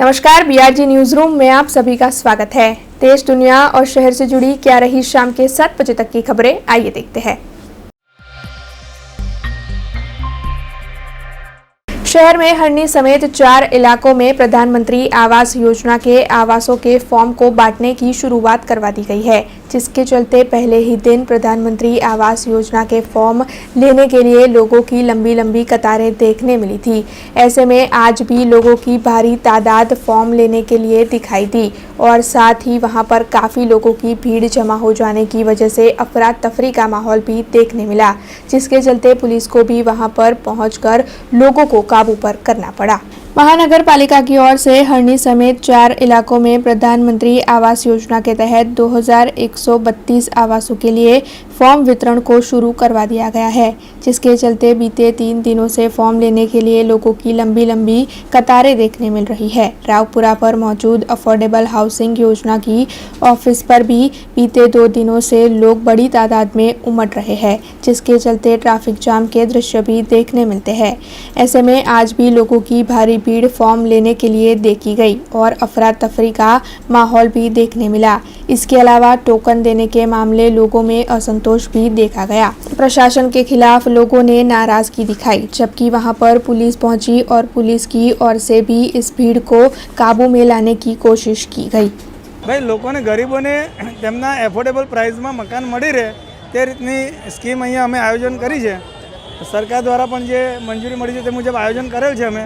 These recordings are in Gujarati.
नमस्कार, बीआरजी न्यूज रूम में आप सभी का स्वागत है। देश, दुनिया और शहर से जुड़ी क्या रही शाम के 7 बजे तक की खबरें, आइए देखते हैं। शहर में हरनी समेत 4 इलाकों में प्रधानमंत्री आवास योजना के आवासों के फॉर्म को बांटने की शुरुआत करवा दी गई है, जिसके चलते पहले ही दिन प्रधानमंत्री आवास योजना के फॉर्म लेने के लिए लोगों की लंबी लंबी कतारें देखने मिली थी। ऐसे में आज भी लोगों की भारी तादाद फॉर्म लेने के लिए दिखाई दी और साथ ही वहां पर काफ़ी लोगों की भीड़ जमा हो जाने की वजह से अफरा तफरी का माहौल भी देखने मिला, जिसके चलते पुलिस को भी वहां पर पहुंचकर लोगों को काबू पर करना पड़ा। महानगर पालिका की ओर से हरनी समेत 4 इलाकों में प्रधानमंत्री आवास योजना के तहत 2132 आवासों के लिए फॉर्म वितरण को शुरू करवा दिया गया है, जिसके चलते बीते 3 दिनों से फॉर्म लेने के लिए लोगों की लंबी लंबी कतारें देखने मिल रही है। रावपुरा पर मौजूद अफोर्डेबल हाउसिंग योजना की ऑफिस पर भी बीते 2 दिनों से लोग बड़ी तादाद में उमड़ रहे हैं, जिसके चलते ट्रैफिक जाम के दृश्य भी देखने मिलते हैं। ऐसे में आज भी लोगों की भारी भीड़ फॉर्म लेने के लिए देखी गई और अफरा तफरी का माहौल भी देखने मिला। इसके अलावा टोकन देने के मामले लोगों में असंतोष भी देखा गया। प्रशासन के खिलाफ लोगों ने नाराजगी दिखाई, जबकि वहां पर पुलिस पहुंची और पुलिस की ओर से भी इस भीड़ को काबू में लाने की कोशिश की गई। भाई लोगोने गरीबोने તેમના એફોર્ડેબલ પ્રાઇસમાં મકાન મળી રહે તે રીતની સ્કીમ અહીંયા અમે આયોજન કરી છે। સરકાર દ્વારા પણ જે મંજૂરી મળી છે તે મુજબ આયોજન કરેલ છે અમે,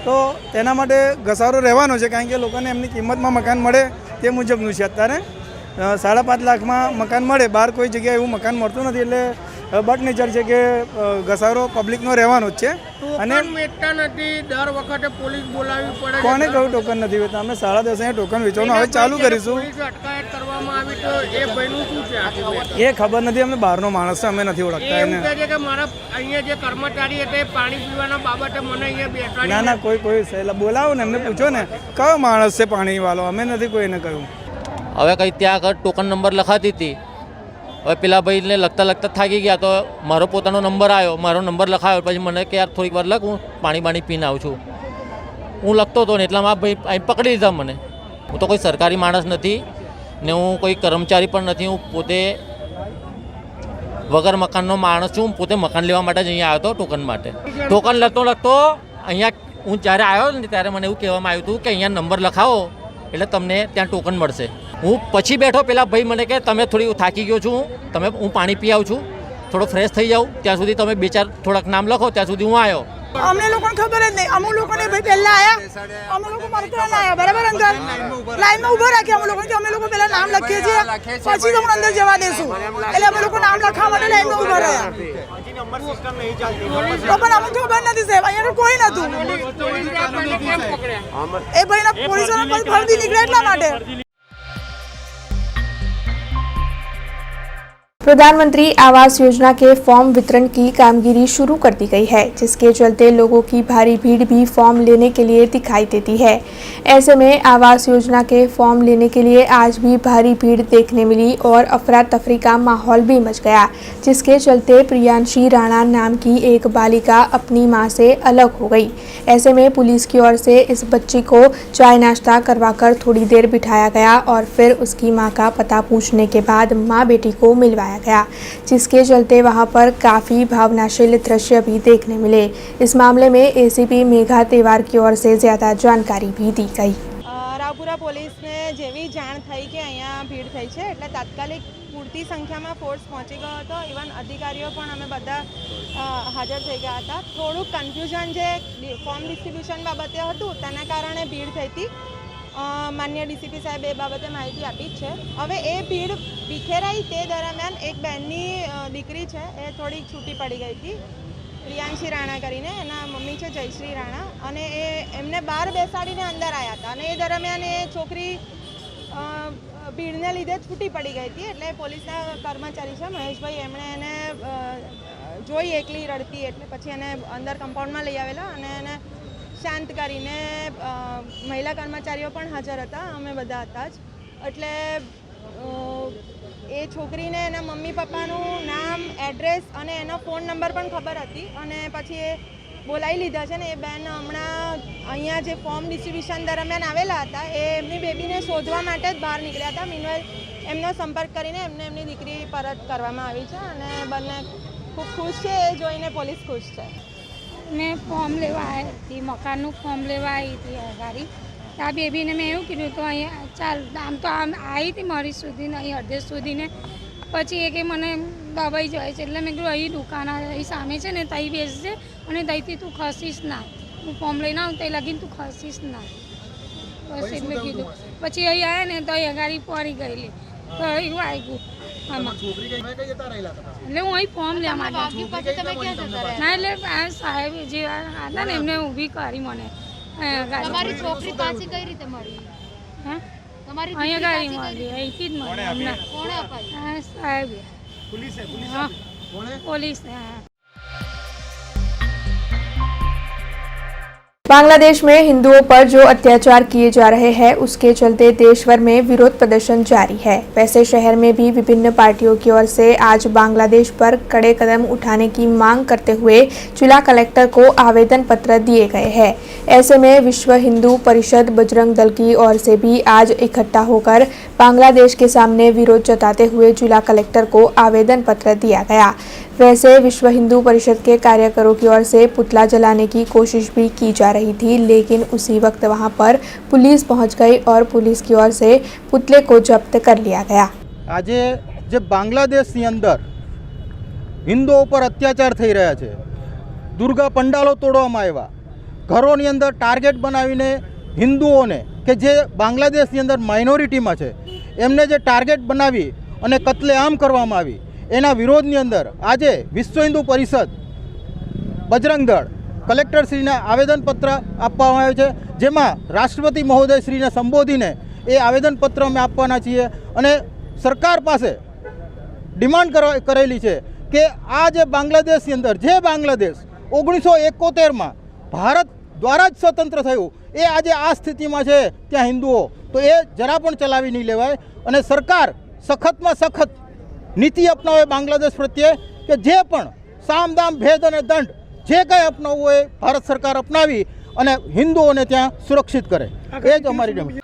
તો તેના માટે ઘસારો રહેવાનો છે, કારણ કે લોકોને એમની કિંમતમાં મકાન મળે તે મુજબનું છે। અત્યારે 5.5 લાખમાં મકાન મળે, બહાર કોઈ જગ્યાએ એવું મકાન મળતું નથી, એટલે બટ નેચર છે કે ઘસારો પબ્લિકનો રહેવાનો જ છે। અને દર વખતે પોલીસ બોલાવવી પડે, કોને કહ્યું ટોકન નથી વેચતા? અમે 10:30 ટોકન વેચવાનું હવે ચાલુ કરીશું। અટકાયત કરવામાં આવી તો એ ભાઈનું શું છે? એ ખબર નથી, અમને બહારનો માણસ છે, અમે નથી ઓળખતા એને। એવું કહે છે કે મારા અહીંયા જે કર્મચારી હતા એ પાણી પીવાના બાબતે મને અહીંયા બેસાડી ના કોઈ બોલાવો ને, એમને પૂછો ને કયો માણસ છે પાણી વાળો, અમે નથી કોઈને કહ્યું। હવે કંઈ ત્યાં આગળ ટોકન નંબર લખાતી હતી, હવે પેલા ભાઈને લખતા લખતા થાકી ગયા તો મારો પોતાનો નંબર આવ્યો, મારો નંબર લખાયો, પછી મને કે યાર થોડીક વાર લખ, હું પાણી પીને આવું છું। હું લખતો હતો ને એટલામાં ભાઈ અહીં પકડી લીધા મને। હું તો કોઈ સરકારી માણસ નથી ને હું કોઈ કર્મચારી પણ નથી, હું પોતે વગર મકાનનો માણસ છું। હું પોતે મકાન લેવા માટે જ અહીંયા આવ્યો હતો ટોકન માટે। ટોકન લખતો અહીંયા હું જ્યારે આવ્યો ને ત્યારે મને એવું કહેવામાં આવ્યું હતું કે અહીંયા નંબર લખાવો એટલે તમને ત્યાં ટોકન મળશે। હું પછી બેઠો, પેલા ભાઈ મને કે તમે થોડી થાકી ગયો છું, હું પાણી પી આવું છું, થોડો ફ્રેશ થઈ જાઉં, ત્યાં સુધી તમે 2-4 થોડાક નામ લખો, ત્યાં સુધી હું આવ્યો। અમને લોકોને ખબર જ નહીં, અમુક લોકોને ભાઈ પહેલા આયા, અમે લોકો મરકરા આયા, બરાબર, અંદર લાઈનમાં ઊભા રાખ્યા અમે લોકોને કે અમે લોકો પહેલા નામ લખીએ છીએ પછી તમને અંદર જવા દેશું, એટલે અમે લોકો નામ લખવા માટે લાઈનમાં ઊભા રહ્યા। તો પણ અમને ખબર નથી સાહેબ, અહીંયા તો કોઈ નતું, એ ભાઈના પોલીસોને ફરતી નીકળ્યા એટલા માટે। प्रधानमंत्री आवास योजना के फॉर्म वितरण की कामगिरी शुरू कर दी गई है, जिसके चलते लोगों की भारी भीड़ भी फॉर्म लेने के लिए दिखाई देती है। ऐसे में आवास योजना के फॉर्म लेने के लिए आज भी भारी भीड़ देखने मिली और अफरा तफरी का माहौल भी मच गया, जिसके चलते प्रियांशी राणा नाम की एक बालिका अपनी मां से अलग हो गई। ऐसे में पुलिस की ओर से इस बच्ची को चाय नाश्ता करवाकर थोड़ी देर बिठाया गया और फिर उसकी मां का पता पूछने के बाद मां बेटी को मिलवाया गया, जिसके चलते वहां पर काफी भावनाशील दृश्य भी देखने मिले। इस मामले में एसीपी मेघा तेवार की ओर से ज्यादा जानकारी भी दी गई। રાવપુરા પોલીસને જેવી જાણ થઈ કે અહીંયા ભીડ થઈ છે એટલે તાત્કાલિક પૂરતી સંખ્યામાં ફોર્સ પહોંચી ગયો હતો। ઇવન અધિકારીઓ પણ અમે બધા હાજર થઈ ગયા હતા। થોડુંક કન્ફ્યુઝન જે ફોર્મ ડિસ્ટ્રીબ્યુશન બાબતે હતું તેના કારણે ભીડ થઈ હતી। માન્ય ડીસીપી સાહેબ એ બાબતે માહિતી આપી જ છે। હવે એ ભીડ વિખેરાઈ તે દરમિયાન એક બહેનની દીકરી છે એ થોડીક છૂટી પડી ગઈ હતી, પ્રિયાંશી રાણા કરીને, એના મમ્મી છે જયશ્રી રાણા, અને એમને બહાર બેસાડીને અંદર આવ્યા હતા અને એ દરમિયાન એ છોકરી ભીડને લીધે છૂટી પડી ગઈ હતી। એટલે પોલીસના કર્મચારી છે મહેશભાઈ, એમણે એને જોઈ એકલી રડતી એટલે પછી એને અંદર કમ્પાઉન્ડમાં લઈ આવેલા અને એને શાંત કરીને મહિલા કર્મચારીઓ પણ હાજર હતા, અમે બધા હતા જ। એટલે એ છોકરીને એના મમ્મી પપ્પાનું નામ, એડ્રેસ અને એનો ફોન નંબર પણ ખબર હતી અને પછી એ બોલાવી લીધા છે ને એ બેન હમણાં અહીંયા જે ફોર્મ ડિસ્ટ્રીબ્યુશન દરમિયાન આવેલા હતા એ એમની બેબીને શોધવા માટે જ બહાર નીકળ્યા હતા. મીનવાઇલ એમનો સંપર્ક કરીને એમની દીકરી પરત કરવામાં આવી છે અને બંને ખૂબ ખુશ છે. એ જોઈને પોલીસ ખુશ છે. મેં ફોર્મ લેવા આવી હતી, મકાનનું ફોર્મ લેવા આવી હતી ગાડી. આ બેબીને મેં એવું કીધું તો અહીંયા ચાલ આમ તો આમ આવી હતી મારી સુધી ને અહીં અડધે સુધીને પછી એ કે મને દબાઈ જાય છે એટલે મેં કીધું અહીં દુકાન અહીં સામે છે ને ત્યાં બેસજે અને ત્યાંથી તું ખસીશ ના. હું ફોર્મ લઈને આવું ત્યાં લગીને તું ખસીશ ના. બસ એટલે કીધું. પછી અહીં આવ્યા ને તો અહીં ગાડી પડી ગયેલી તો એવું આવ્યું આમાં એટલે હું અહીં ફોર્મ લેવા માંગુ ના એટલે આ સાહેબ જે હતા ને એમને ઊભી કરી મને તમારી છોકરી પાછી કઈ રીતે મળી? હા તમારી અહીંયા ગાડી મળી અહીંથી જ મળી અમને. કોણે અપાઈ? હા સાહેબ હા પોલીસ હા. बांग्लादेश में हिंदुओं पर जो अत्याचार किए जा रहे हैं उसके चलते देश भर में विरोध प्रदर्शन जारी है। वैसे शहर में भी विभिन्न पार्टियों की ओर से आज बांग्लादेश पर कड़े कदम उठाने की मांग करते हुए जिला कलेक्टर को आवेदन पत्र दिए गए हैं। ऐसे में विश्व हिंदू परिषद बजरंग दल की ओर से भी आज इकट्ठा होकर बांग्लादेश के सामने विरोध जताते हुए जिला कलेक्टर को आवेदन पत्र दिया गया। वैसे विश्व हिंदू परिषद के कार्यकरों की ओर से पुतला जलाने की कोशिश भी की जा रही थी, लेकिन उसी वक्त वहां पर पुलिस पहुंच गई और पुलिस की ओर से पुतले को जब्त कर लिया गया। आज जे बांग्लादेशની અંદર હિન્દુઓ પર અત્યાચાર થઈ રહ્યા છે, દુર્ગા પંડાલો તોડવામાં આવ્યા, ઘરોની અંદર ટાર્ગેટ બનાવીને હિન્દુઓને કે જે બાંગ્લાદેશની અંદર માઇનોરિટીમાં છે એમને જે ટાર્ગેટ બનાવી અને કત્લેઆમ કરવામાં આવી એના વિરોધની અંદર આજે વિશ્વ હિન્દુ પરિષદ બજરંગ દળ કલેક્ટરશ્રીને આવેદનપત્ર આપવામાં આવ્યું છે, જેમાં રાષ્ટ્રપતિ મહોદયશ્રીને સંબોધીને એ આવેદનપત્ર અમે આપવાના છીએ અને સરકાર પાસે ડિમાન્ડ કરેલી છે કે આ જે બાંગ્લાદેશની અંદર જે બાંગ્લાદેશ 1971માં ભારત દ્વારા જ સ્વતંત્ર થયું એ આજે આ સ્થિતિમાં છે ત્યાં હિન્દુઓ, તો એ જરા પણ ચલાવી નહીં લેવાય અને સરકાર સખતમાં સખત નીતિ અપનાવે બાંગ્લાદેશ પ્રત્યે કે જે પણ સામ દામ ભેદ અને દંડ જે કંઈ અપનાવવું હોય ભારત સરકાર અપનાવી અને હિન્દુઓને ત્યાં સુરક્ષિત કરે, એ જ અમારી ડિમાન્ડ।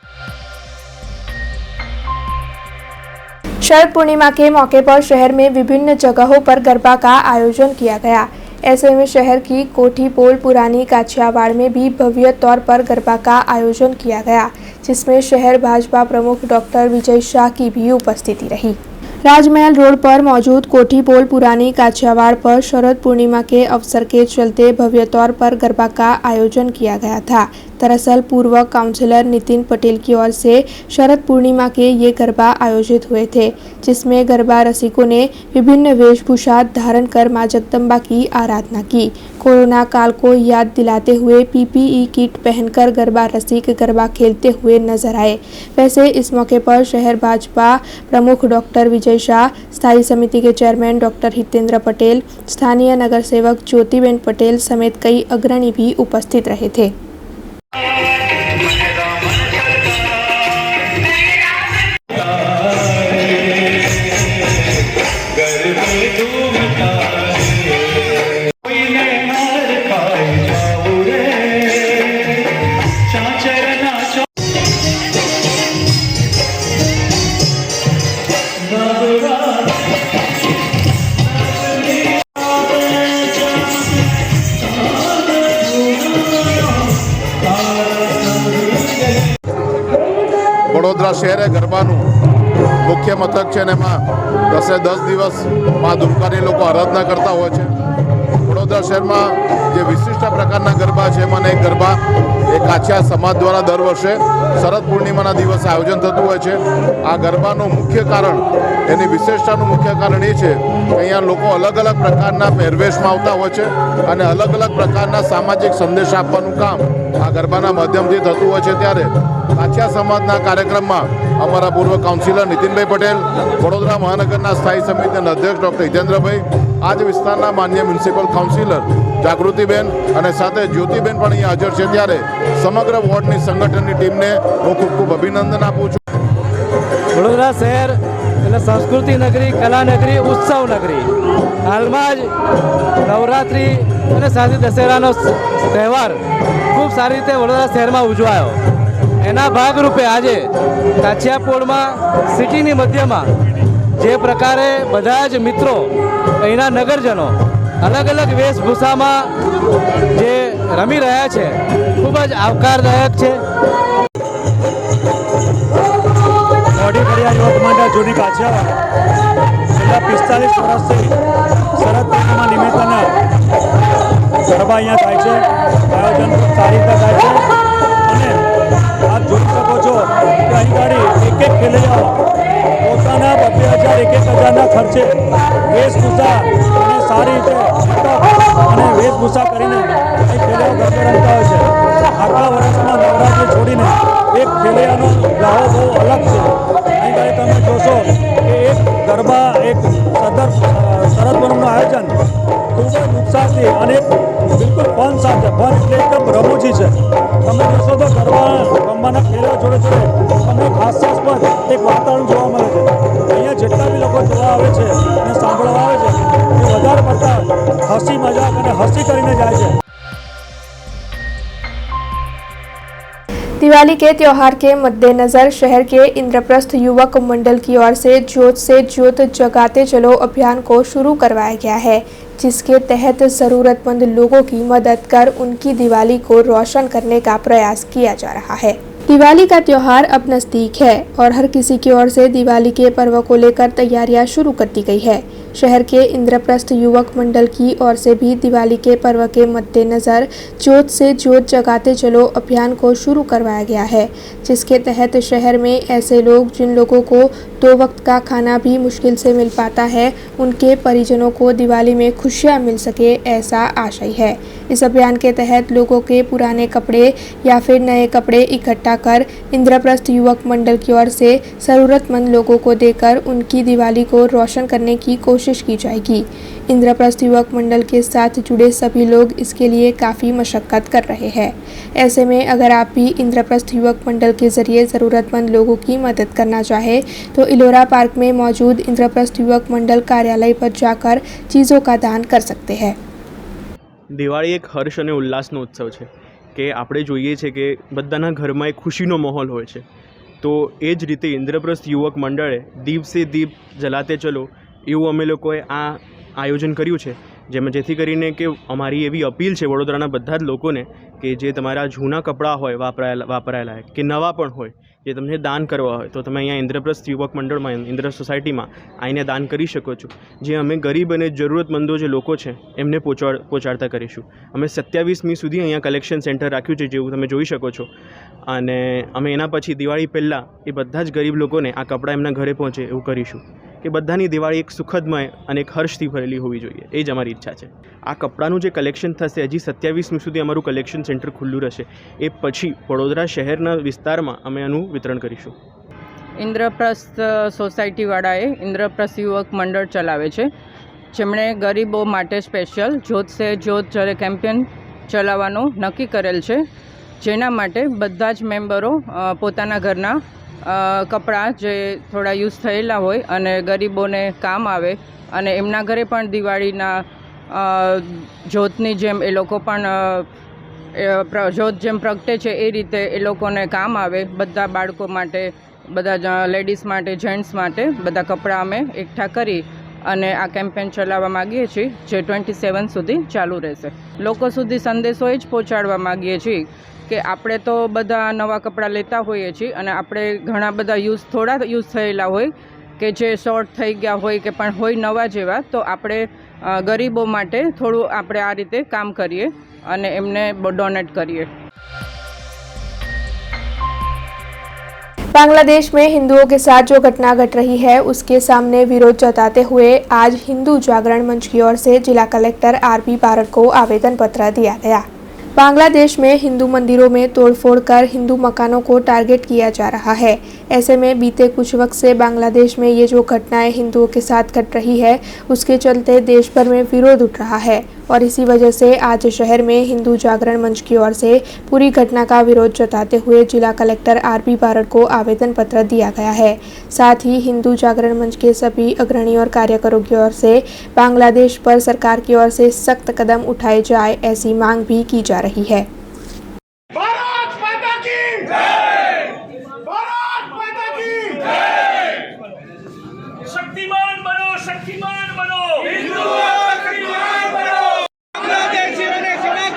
शरद पूर्णिमा के मौके पर शहर में विभिन्न जगहों पर गरबा का आयोजन किया गया। ऐसे में शहर की कोठी पोल पुरानी काछियावाड़ में भी भव्य तौर पर गरबा का आयोजन किया गया, जिसमें शहर भाजपा प्रमुख डॉक्टर विजय शाह की भी उपस्थिति रही। राजमहल रोड पर मौजूद कोठी पोल पुरानी काछियावाड़ पर शरद पूर्णिमा के अवसर के चलते भव्य तौर पर गरबा का आयोजन किया गया था। दरअसल पूर्व काउंसिलर नितिन पटेल की ओर से शरद पूर्णिमा के ये गरबा आयोजित हुए थे, जिसमें गरबा रसिकों ने विभिन्न वेशभूषा धारण कर मां जगदम्बा की आराधना की। कोरोना काल को याद दिलाते हुए पीपीई किट पहनकर गरबा रसिक गरबा खेलते हुए नजर आए। वैसे इस मौके पर शहर भाजपा प्रमुख डॉक्टर विजय शाह, स्थायी समिति के चेयरमैन डॉक्टर हितेंद्र पटेल, स्थानीय नगर सेवक ज्योतिबेन पटेल समेत कई अग्रणी भी उपस्थित रहे थे। વડોદરા શહેર એ ગરબાનું મુખ્ય મથક છે અને એમાં 10 દિવસ મા દુર્ગાની લોકો આરાધના કરતા હોય છે। વડોદરા શહેરમાં જે વિશિષ્ટ પ્રકારના ગરબા છે એમાંના એક ગરબા એ કાછિયા સમાજ દ્વારા દર વર્ષે શરદ પૂર્ણિમાના દિવસે આયોજન થતું હોય છે। આ ગરબાનું મુખ્ય કારણ, એની વિશેષતાનું મુખ્ય કારણ એ છે કે અહીંયા લોકો અલગ અલગ પ્રકારના પહેરવેશમાં આવતા હોય છે અને અલગ અલગ પ્રકારના સામાજિક સંદેશ આપવાનું કામ આ ગરબાના માધ્યમથી થતું હોય છે। ત્યારે કાછિયા સમાજના કાર્યક્રમમાં અમારા પૂર્વ કાઉન્સિલર નીતિનભાઈ પટેલ, વડોદરા મહાનગરના સ્થાયી સમિતિના અધ્યક્ષ ડૉક્ટર હિતેન્દ્રભાઈ, આ જ વિસ્તારના માન્ય મ્યુનિસિપલ કાઉન્સિલર જાગૃતિબેન અને સાથે જ્યોતિબેન પણ અહીંયા હાજર છે। ત્યારે સમગ્ર વોર્ડની સંગઠનની ટીમને હું ખૂબ ખૂબ અભિનંદન આપું છું। વડોદરા શહેર એટલે સંસ્કૃતિ નગરી, કલા નગરી, ઉત્સવ નગરી। હાલમાં જ નવરાત્રિ અને સાથે દશેરાનો તહેવાર ખૂબ સારી રીતે વડોદરા શહેરમાં ઉજવાયો. એના ભાગરૂપે આજે કાછિયાપોળમાં સિટીની મધ્યમાં જે પ્રકારે બધા જ મિત્રો અહીંના નગરજનો અલગ અલગ વેશભૂષામાં જે રમી રહ્યા છે ખૂબ જ આવકારદાયક છે. મોડી ફળિયા યુવક મંડળ જૂની કાછિયાવાડ છેલ્લા 45 વર્ષથી શરદ પૂર્ણિમા નિમિત્તના ગરબા અહીંયા થાય છે. આયોજન ખૂબ સારી રીતે થાય છે અને આપ જોઈ શકો છો કે અહીં ગાડી એક એક ખેલૈયાઓ પોતાના 2,000-1,000ના ખર્ચે વેશભૂષા અને સારી રીતે અને વેશભૂષા કરીને અહીં ખેલૈયાઓ ગરબે રમતા હોય છે. આટલા વર્ષમાં નવરાત્રિ છોડીને એક ખેલૈયાનો લાહો બહુ અલગ છે. અહીં ગાડી તમે જોશો કે એક ગરબા એક શરદ પૂનમનું આયોજન ખૂબ જ ઉત્સાહથી અને બિલકુલ ફન સાથે ફન એટલે એકદમ રમૂજી છે. તમે જોશો તો ગરબા રમવાના ખેલૈયા જોડે જોડે તમને એક હાસ્યાસ્પદ એક વાતાવરણ જોવા મળે છે. અહીંયા જેટલા બી લોકો જોવા આવે છે અને સાંભળવા આવે છે એ વધારે પડતા હસી મજાક અને હસી કરીને જાય છે. दिवाली के त्यौहार के मद्देनजर शहर के इंद्रप्रस्थ युवक मंडल की ओर से ज्योत जगाते चलो अभियान को शुरू करवाया गया है, जिसके तहत ज़रूरतमंद लोगों की मदद कर उनकी दिवाली को रोशन करने का प्रयास किया जा रहा है. दिवाली का त्यौहार अब नज़दीक है और हर किसी की ओर से दिवाली के पर्व को लेकर तैयारियां शुरू कर दी गई है. शहर के इंद्रप्रस्थ युवक मंडल की ओर से भी दिवाली के पर्व के मद्देनज़र ज्योत से ज्योत जगाते चलो अभियान को शुरू करवाया गया है, जिसके तहत शहर में ऐसे लोग जिन लोगों को 2 वक्त का खाना भी मुश्किल से मिल पाता है, उनके परिजनों को दिवाली में खुशियां मिल सके, ऐसा आशय है. इस अभियान के तहत लोगों के पुराने कपड़े या फिर नए कपड़े इकट्ठा कर इंद्रप्रस्थ युवक मंडल की ओर से ज़रूरतमंद लोगों को देकर उनकी दिवाली को रोशन करने की कोशिश की जाएगी. इंद्रप्रस्थ युवक मंडल के साथ जुड़े सभी लोग इसके लिए काफ़ी मशक्क़त कर रहे हैं. ऐसे में अगर आप भी इंद्रप्रस्थ युवक मंडल के ज़रिए ज़रूरतमंद लोगों की मदद करना चाहे तो इलोरा पार्क में मौजूद इंद्रप्रस्थ युवक मंडल कार्यालय पर जाकर चीज़ों का दान कर सकते हैं. દિવાળી એક હર્ષ અને ઉલ્લાસનો ઉત્સવ છે કે આપણે જોઈએ છે કે બધાના ઘરમાં એક ખુશીનો માહોલ હોય છે. તો એ જ રીતે ઇન્દ્રપ્રસ્થ યુવક મંડળે દીપ સે દીપ જલાતે ચલો એવું અમે લોકોએ આ આયોજન કર્યું છે, જેથી કરીને કે અમારી એવી અપીલ છે વડોદરાના બધા જ લોકોને કે જે તમારા જૂના કપડાં હોય વાપરાયેલા કે નવા પણ હોય, જે તમને દાન કરવા હોય તો તમે અહીંયા ઇન્દ્રપ્રસ્થ યુવક મંડળમાં ઇન્દ્ર સોસાયટીમાં આવીને દાન કરી શકો છો. જે અમે ગરીબ અને જરૂરતમંદો જે લોકો છે એમને પહોંચાડતા કરીશું. અમે 27મી સુધી અહીંયા કલેક્શન સેન્ટર રાખ્યું છે, જેવું તમે જોઈ શકો છો. અને અમે એના પછી દિવાળી પહેલાં એ બધા જ ગરીબ લોકોને આ કપડાં એમના ઘરે પહોંચે એવું કરીશું કે બધાની દિવાળી એક સુખદમય અને એક હર્ષથી ભરેલી હોવી જોઈએ. એ જ અમારી ઈચ્છા છે. આ કપડાનું જે કલેક્શન થશે હજી 27મી સુધી અમારું કલેક્શન સેન્ટર ખુલ્લું રહેશે. એ પછી વડોદરા શહેરના વિસ્તારમાં અમે આનું વિતરણ કરીશું. ઇન્દ્રપ્રસ્થ સોસાયટીવાળાએ ઇન્દ્રપ્રસ્થ યુવક મંડળ ચલાવે છે, જેમણે ગરીબો માટે સ્પેશિયલ જ્યોત સે જ્યોત જ્યારે કેમ્પેન ચલાવવાનું નક્કી કરેલ છે, જેના માટે બધા જ મેમ્બરો પોતાના ઘરના કપડાં જે થોડા યુઝ થયેલા હોય અને ગરીબોને કામ આવે અને એમના ઘરે પણ દિવાળીના જ્યોતની જેમ એ લોકો પણ જ્યોત જેમ પ્રગટે છે એ રીતે એ લોકોને કામ આવે. બધા બાળકો માટે, બધા લેડીઝ માટે, જેન્ટ્સ માટે બધા કપડાં અમે એકઠા કરી અને આ કેમ્પેન ચલાવવા માગીએ છીએ, જે 27 સુધી ચાલુ રહેશે. લોકો સુધી સંદેશો એ જ પહોંચાડવા માગીએ છીએ કે આપણે તો બધા નવા કપડાં લેતા હોઈએ છીએ અને આપણે ઘણા બધા થોડા યુઝ થયેલા હોય કે જે શોર્ટ થઈ ગયા હોય કે પણ હોય નવા જેવા, તો આપણે ગરીબો માટે થોડું આપણે આ રીતે કામ કરીએ અને એમને ડોનેટ કરીએ. बांग्लादेश में हिंदुओं के साथ जो घटना घट रही है उसके सामने विरोध जताते हुए आज हिंदू जागरण मंच की ओर से जिला कलेक्टर आर.पी. बारड को आवेदन पत्र दिया गया. बांग्लादेश में हिंदू मंदिरों में तोड़फोड़ कर हिंदू मकानों को टारगेट किया जा रहा है. ऐसे में बीते कुछ वक्त से बांग्लादेश में ये जो घटनाएं हिंदुओं के साथ घट रही है उसके चलते देश भर में विरोध उठ रहा है. और इसी वजह से आज शहर में हिंदू जागरण मंच की ओर से पूरी घटना का विरोध जताते हुए जिला कलेक्टर आरपी बारड़ को आवेदन पत्र दिया गया है। साथ ही हिंदू जागरण मंच के सभी अग्रणी और कार्यकरों की ओर से बांग्लादेश पर सरकार की ओर से सख्त कदम उठाए जाए, ऐसी मांग भी की जा रही है। शक्तिमान बनो, शक्तिमान बनो, बांग्लादेशीઓને सबक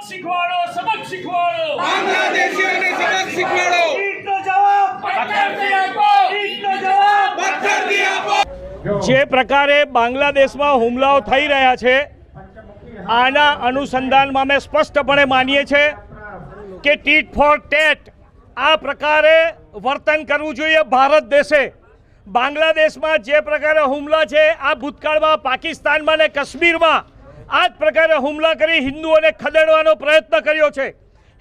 શીખવાડો, सबक શીખવાડો, બાંગ્લાદેશીઓને सबक શીખવાડો, ઈટનો જવાબ પથ્થરથી આપો, ઈટનો જવાબ પથ્થરથી આપો। જે પ્રકારે બાંગ્લાદેશમાં હુમલાઓ થઈ રહ્યા છે, આના અનુસંધાનમાં અમે સ્પષ્ટપણે માનીએ છીએ કે ટીટ ફોર ટેટ આ પ્રકારે વર્તન કરવું જોઈએ। ભારત દેશે બાંગ્લાદેશમાં જે પ્રકારે હુમલા છે, આ ભૂતકાળમાં પાકિસ્તાનમાં ને કાશ્મીરમાં આ જ પ્રકારે હુમલા કરી હિન્દુઓને ખદેડવાનો પ્રયત્ન કર્યો છે।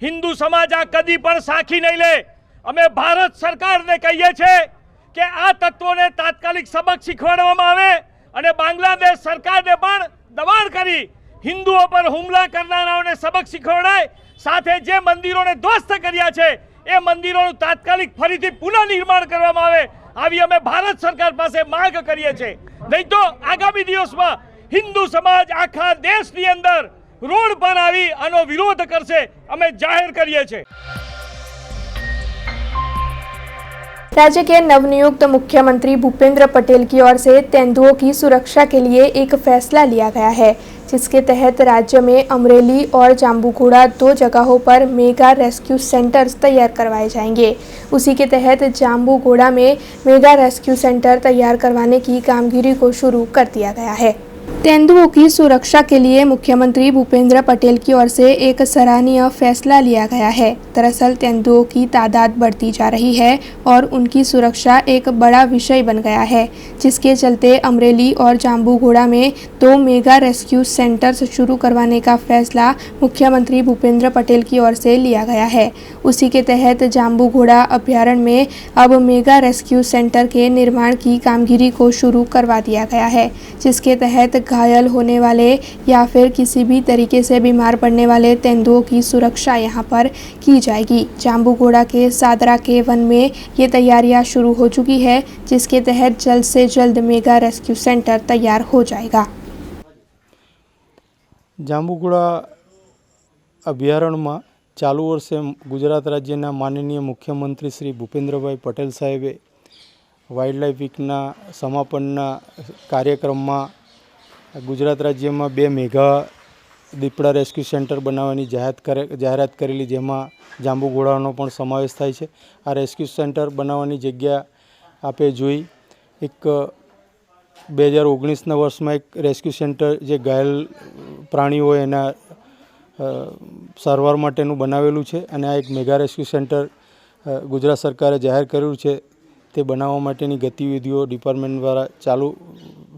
હિન્દુ સમાજ આ કદી પણ સાખી નહીં લે। અમે ભારત સરકારને કહીએ છીએ કે આ તત્વોને તાત્કાલિક સબક શીખવાડવામાં આવે અને બાંગ્લાદેશ સરકારને પણ દબાણ કરી હિન્દુઓ પર હુમલા કરનારાઓને સબક શીખવાડાય। સાથે જે મંદિરોને ધ્વસ્ત કર્યા છે એ મંદિરોનું તાત્કાલિક ફરીથી પુનઃનિર્માણ કરવામાં આવે, આવી અમે ભારત સરકાર પાસે માંગ કરીએ છીએ। નહીં તો આગામી દિવસમાં હિન્દુ સમાજ આખા દેશની અંદર રોડ પર આવી આનો વિરોધ કરશે, અમે જાહેર કરીએ છીએ। राज्य के नवनियुक्त मुख्यमंत्री भूपेंद्र पटेल की ओर से तेंदुओं की सुरक्षा के लिए एक फैसला लिया गया है, जिसके तहत राज्य में अमरेली और जाम्बूगुड़ा 2 जगहों पर मेगा रेस्क्यू सेंटर्स तैयार करवाए जाएंगे। उसी के तहत जाम्बूगुड़ा में मेगा रेस्क्यू सेंटर तैयार करवाने की कामगिरी को शुरू कर दिया गया है। तेंदुओं की सुरक्षा के लिए मुख्यमंत्री भूपेंद्र पटेल की ओर से एक सराहनीय फैसला लिया गया है। दरअसल तेंदुओं की तादाद बढ़ती जा रही है और उनकी सुरक्षा एक बड़ा विषय बन गया है, जिसके चलते अमरेली और जाम्बूगुड़ा में 2 मेगा रेस्क्यू सेंटर्स शुरू करवाने का फैसला मुख्यमंत्री भूपेंद्र पटेल की ओर से लिया गया है। उसी के तहत जाम्बूगुड़ा अभ्यारण्य में अब मेगा रेस्क्यू सेंटर के निर्माण की कामगिरी को शुरू करवा दिया गया है, जिसके तहत घायल होने वाले या फिर किसी भी तरीके से बीमार पड़ने वाले तेंदुओं की सुरक्षा यहां पर की जाएगी। जाम्बूगुड़ा के सादरा के वन में ये तैयारियां शुरू हो चुकी है, जिसके तहत जल्द से जल्द मेगा रेस्क्यू सेंटर तैयार हो जाएगा। जाम्बूगुड़ा अभयारण्य में चालू वर्षे गुजरात राज्यना माननीय मुख्यमंत्री श्री भूपेन्द्रभाई पटेल साहेबे वाइल्ड लाइफ वीकना समापनना कार्यक्रम में गुजरात राज्य में 2 मेगा દીપડા રેસ્ક્યુ સેન્ટર બનાવવાની જાહેરાત કરેલી, જેમાં જાંબુઘોડાનો પણ સમાવેશ થાય છે। આ રેસ્ક્યુ સેન્ટર બનાવવાની જગ્યા આપે જોઈ એક 2019ના વર્ષમાં એક રેસ્ક્યુ સેન્ટર જે ઘાયલ પ્રાણીઓ એના સારવાર માટેનું બનાવેલું છે અને આ એક મેગા રેસ્ક્યુ સેન્ટર ગુજરાત સરકારે જાહેર કર્યું છે। તે બનાવવા માટેની ગતિવિધિઓ ડિપાર્ટમેન્ટ દ્વારા ચાલુ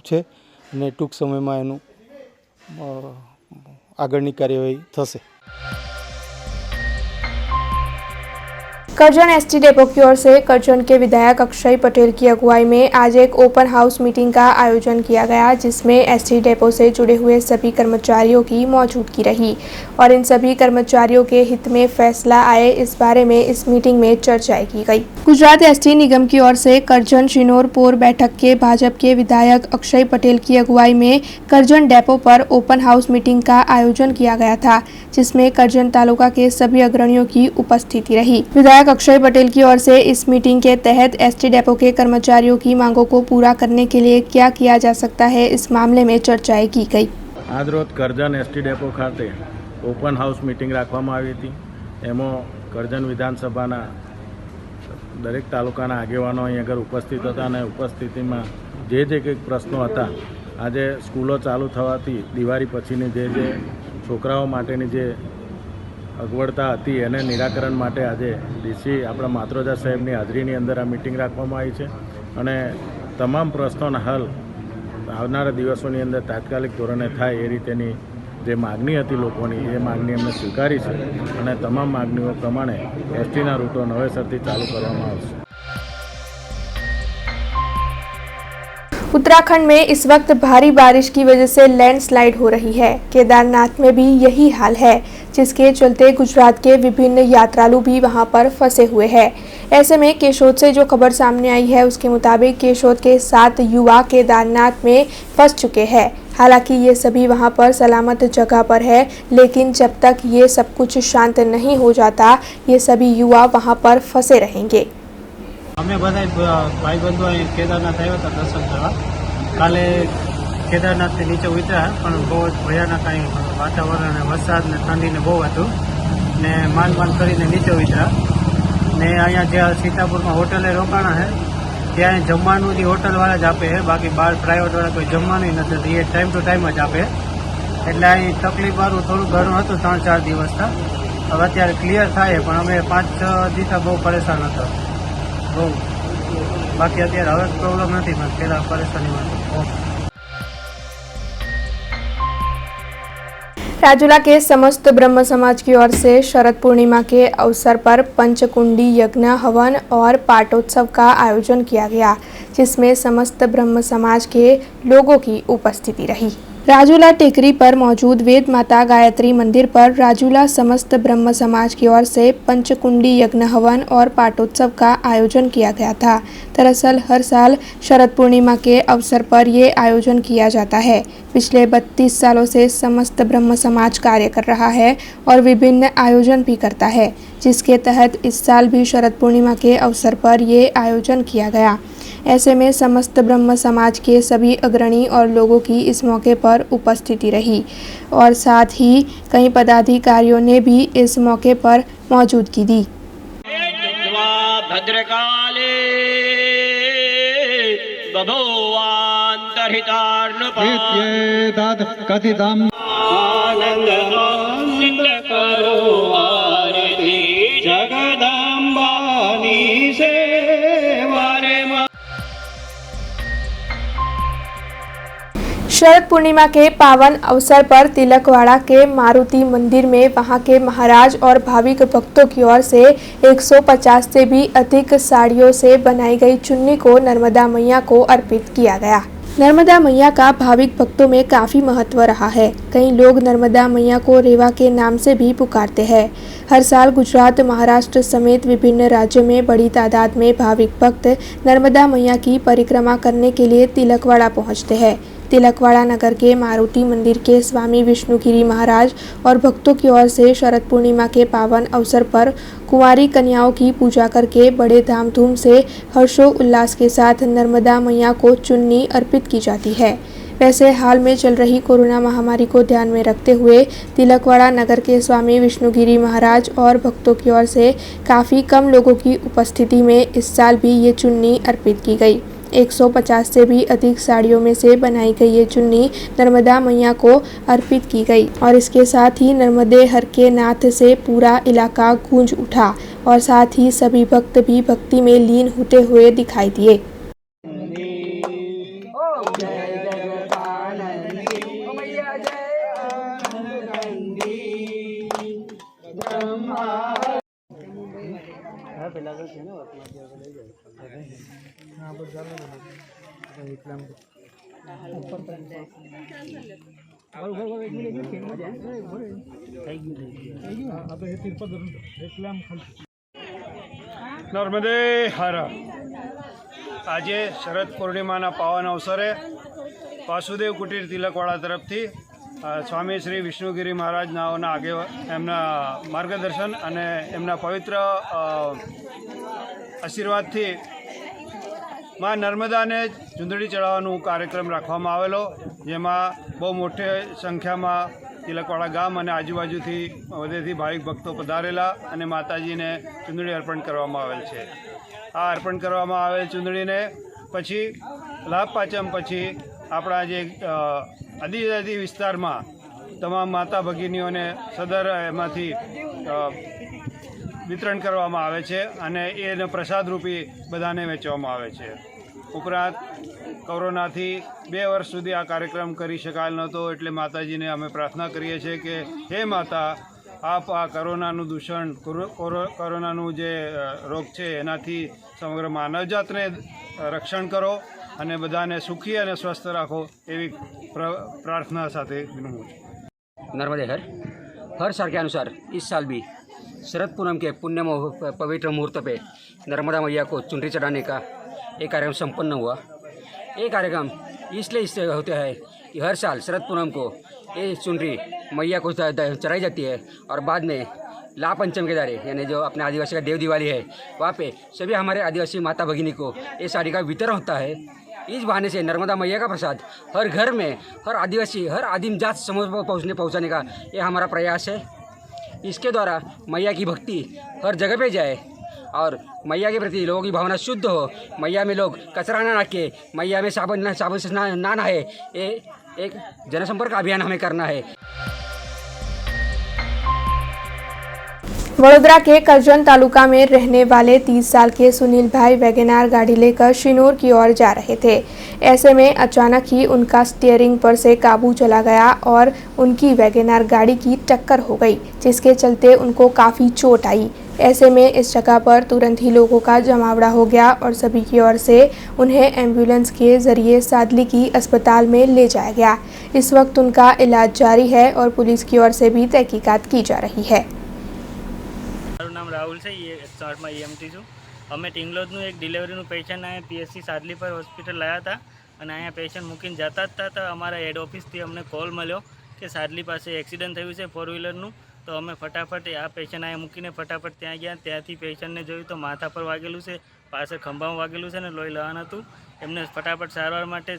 છે અને ટૂંક સમયમાં એનું આગળની કાર્યવાહી થશે। करजन एसटी डेपो की ओर से करजन के विधायक अक्षय पटेल की अगुवाई में आज एक ओपन हाउस मीटिंग का आयोजन किया गया, जिसमें एसटी डेपो से जुड़े हुए सभी कर्मचारियों की मौजूदगी रही और इन सभी कर्मचारियों के हित में फैसला आए, इस बारे में इस मीटिंग में चर्चाएं की गई। गुजरात एसटी निगम की ओर से करजन शिनोरपुर बैठक के भाजपा के विधायक अक्षय पटेल की अगुवाई में करजन डेपो पर ओपन हाउस मीटिंग का आयोजन किया गया था, जिसमें करजन तालुका के सभी अग्रणियों की उपस्थिति रही। विधायक अक्षय पटेल की ओर से इस मीटिंग के तहत एसटी डेपो के कर्मचारियों की मांगों को पूरा करने के लिए क्या किया जा सकता है, इस मामले में चर्चाएं की गई। आज रोज करजन एसटी डेपो खाते ओपन हाउस मीटिंग राखवामां आवी हती। एमां करजन विधानसभाना दरेक तालुकाना आगेवानो अहीं આગળ उपस्थित हता અને उपस्थितिमां जे કંઈક પ્રશ્નો હતા, આજે સ્કૂલો ચાલુ થવાથી દિવાળી પછીની જે છોકરાઓ માટેની જે અગવડતા હતી એને નિરાકરણ માટે આજે ડીસી આપણા માત્રોજા સાહેબની હાજરીની અંદર આ મીટિંગ રાખવામાં આવી છે અને તમામ પ્રશ્નોના હલ આવનારા દિવસોની અંદર તાત્કાલિક ધોરણે થાય એ રીતેની જે માગણી હતી લોકોની એ માગણી એમને સ્વીકારી છે અને તમામ માગણીઓ પ્રમાણે એસટીના રૂટો નવેસરથી ચાલુ કરવામાં આવશે। उत्तराखंड में इस वक्त भारी बारिश की वजह से लैंडस्लाइड हो रही है। केदारनाथ में भी यही हाल है, जिसके चलते गुजरात के विभिन्न यात्रालु भी वहां पर फंसे हुए हैं। ऐसे में केशोद से जो खबर सामने आई है उसके मुताबिक केशोद के 7 युवा केदारनाथ में फंस चुके हैं। हालांकि ये सभी वहां पर सलामत जगह पर है, लेकिन जब तक ये सब कुछ शांत नहीं हो जाता ये सभी युवा वहां पर फंसे रहेंगे। અમે બધા ભાઈબંધો અહીં કેદારનાથ આવ્યા હતા દર્શન કરવા। કાલે કેદારનાથથી નીચે ઉતર્યા પણ બહુ જ ભયાનક અહીં વાતાવરણ અને વરસાદ ને ઠંડીને બહુ હતું ને માંડ કરીને નીચે ઉતર્યા ને અહીંયા જે સીતાપુરમાં હોટલે રોકાણા છે ત્યાં જમવાનું જે હોટલવાળા જ આપે છે, બાકી બહાર પ્રાઇવેટવાળા કોઈ જમવાનું નથી, એ ટાઈમ ટુ ટાઈમ જ આપે। એટલે અહીં તકલીફવાળું થોડું ઘણું હતું 3-4 દિવસથી। હવે અત્યારે ક્લિયર થાય પણ અમે 5-6 દિવસથી બહુ પરેશાન હતા બહુ। બાકી અત્યારે હવે પ્રોબ્લેમ નથી પણ પહેલાં પરેશાનીમાં હતો। राजूला के समस्त ब्रह्म समाज की ओर से शरद पूर्णिमा के अवसर पर पंचकुंडी यज्ञ हवन और पाटोत्सव का आयोजन किया गया, जिसमें समस्त ब्रह्म समाज के लोगों की उपस्थिति रही। राजूला टेकरी पर मौजूद वेद माता गायत्री मंदिर पर राजूला समस्त ब्रह्म समाज की ओर से पंचकुंडी यज्ञ हवन और पाटोत्सव का आयोजन किया गया था। दरअसल हर साल शरद पूर्णिमा के अवसर पर ये आयोजन किया जाता है। पिछले 32 सालों से समस्त ब्रह्म समाज कार्य कर रहा है और विभिन्न आयोजन भी करता है, जिसके तहत इस साल भी शरद पूर्णिमा के अवसर पर ये आयोजन किया गया। ऐसे में समस्त ब्रह्म समाज के सभी अग्रणी और लोगों की इस मौके पर उपस्थिति रही और साथ ही कई पदाधिकारियों ने भी इस मौके पर मौजूदगी दी। भद्रकाले जगदम्बानी सेवारे। शरद पूर्णिमा के पावन अवसर पर तिलकवाड़ा के मारुति मंदिर में वहां के महाराज और भाविक भक्तों की ओर से 150 से भी अधिक साड़ियों से बनाई गई चुन्नी को नर्मदा मैया को अर्पित किया गया। नर्मदा मैया का भाविक भक्तों में काफ़ी महत्व रहा है। कई लोग नर्मदा मैया को रेवा के नाम से भी पुकारते हैं। हर साल गुजरात, महाराष्ट्र समेत विभिन्न राज्यों में बड़ी तादाद में भाविक भक्त नर्मदा मैया की परिक्रमा करने के लिए तिलकवाड़ा पहुंचते हैं। तिलकवाड़ा नगर के मारुति मंदिर के स्वामी विष्णुगिरी महाराज और भक्तों की ओर से शरद पूर्णिमा के पावन अवसर पर कुंवारी कन्याओं की पूजा करके बड़े धामधूम से हर्षोल्लास के साथ नर्मदा मैया को चुन्नी अर्पित की जाती है। वैसे हाल में चल रही कोरोना महामारी को ध्यान में रखते हुए तिलकवाड़ा नगर के स्वामी विष्णुगिरी महाराज और भक्तों की ओर से काफ़ी कम लोगों की उपस्थिति में इस साल भी ये चुन्नी अर्पित की गई। 150 से भी अधिक साड़ियों में से बनाई गई ये चुन्नी नर्मदा मैया को अर्पित की गई और इसके साथ ही नर्मदे हर के नाथ से पूरा इलाका गूंज उठा और साथ ही सभी भक्त भी भक्ति में लीन होते हुए दिखाई दिए। નર્મદે હર। આજે શરદ પૂર્ણિમાના પાવન અવસરે વાસુદેવ કુટીર તિલકવાડા તરફથી સ્વામી શ્રી વિષ્ણુગીરી મહારાજ નાઓના એમના માર્ગદર્શન અને એમના પવિત્ર આશીર્વાદથી માં નર્મદાને ચૂંદડી ચડાવવાનો કાર્યક્રમ રાખવામાં આવેલો, જેમાં બહુ મોટી સંખ્યામાં तिलकवाड़ा गाम અને આજુબાજુથી વધેથી ભાવિક ભક્તો પધારેલા અને માતાજીને ચૂંદડી અર્પણ કરવામાં આવેલ છે। આ અર્પણ કરવામાં આવેલ ચૂંદડીને પછી લાભ પાંચમ પછી આપણા જે આદિજાતિ વિસ્તારમાં તમામ માતા ભગીનીઓને સદર એમાંથી વિતરણ કરવામાં આવે છે અને એને પ્રસાદ રૂપી બધાને વેચવામાં આવે છે। ઉપરાંત કોરોનાથી 2 વર્ષ સુધી આ કાર્યક્રમ કરી શકાયેલ નહોતો, એટલે માતાજીને અમે પ્રાર્થના કરીએ છીએ કે હે માતા, આપ આ કોરોનાનું દૂષણ, કોરોનાનું જે રોગ છે એનાથી સમગ્ર માનવજાતને રક્ષણ કરો અને બધાને સુખી અને સ્વસ્થ રાખો એવી प्रार्थना સાથે વિનંતી। नर्मदे हर साल के अनुसार इस साल भी शरद पूनम के पुण्य पवित्र मुहूर्त पे नर्मदा मैया को चुनरी चढ़ाने का एक कार्यक्रम संपन्न हुआ। ये कार्यक्रम इसलिए होता है कि हर साल शरद पूनम को ये चुनरी मैया को चढ़ाई जाती है और बाद में ला पंचम के दारे यानी जो अपने आदिवासी का देव दिवाली है वहाँ पे सभी हमारे आदिवासी माता भगिनी को ये साड़ी का वितरण होता है। इस बहाने से नर्मदा मैया का प्रसाद हर घर में हर आदिवासी हर आदिम जात समूह पहुँचाने का ये हमारा प्रयास है। इसके द्वारा मैया की भक्ति हर जगह पे जाए और मैया के प्रति लोगों की भावना शुद्ध हो। मैया में लोग कचरा ना रखे, मैया में साबुन से ना नहाए। ये एक जनसंपर्क अभियान हमें करना है। वडोदरा के करजन तालुका में रहने वाले 30 साल के सुनील भाई वैगनार गाड़ी लेकर शिनूर की ओर जा रहे थे। ऐसे में अचानक ही उनका स्टीयरिंग पर से काबू चला गया और उनकी वैगनार गाड़ी की टक्कर हो गई, जिसके चलते उनको काफ़ी चोट आई। ऐसे में इस जगह पर तुरंत ही लोगों का जमावड़ा हो गया और सभी की ओर से उन्हें एम्बुलेंस के जरिए सादली की अस्पताल में ले जाया गया। इस वक्त उनका इलाज जारी है और पुलिस की ओर से भी तहकीकात की जा रही है। મારું નામ રાહુલ છે, એ 108માં EMT છું। અમે ટીંગલોદનું એક ડિલિવરીનું પેશન્ટ અહીંયા PSC સાદલી પર હોસ્પિટલ લાવ્યા હતા અને અહીંયા પેશન્ટ મૂકીને જતા જ હતા તો અમારા હેડ ઓફિસથી અમને કોલ મળ્યો કે સાદલી પાસે એક્સિડન્ટ થયું છે 4 વ્હીલરનું। તો અમે ફટાફટ આ પેશન્ટ અહીંયા મૂકીને ફટાફટ ત્યાં ગયા। ત્યાંથી પેશન્ટને જોયું તો માથા પર વાગેલું છે, પાછળ ખંભામાં વાગેલું છે ને લોહી લહાણ હતું। એમને ફટાફટ સારવાર માટે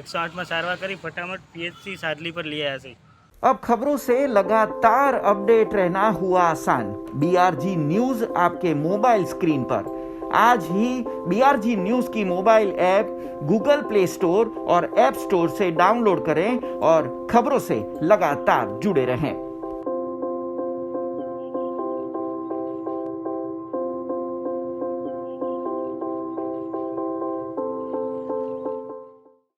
108માં સારવાર કરી ફટાફટ PSC સાદલી પર લઈ આવ્યા છે। अब खबरों से लगातार अपडेट रहना हुआ आसान। BRG न्यूज आपके मोबाइल स्क्रीन पर। आज ही BRG न्यूज की mobile app Google play store और ऐप स्टोर से डाउनलोड करें और खबरों से लगातार जुड़े रहें।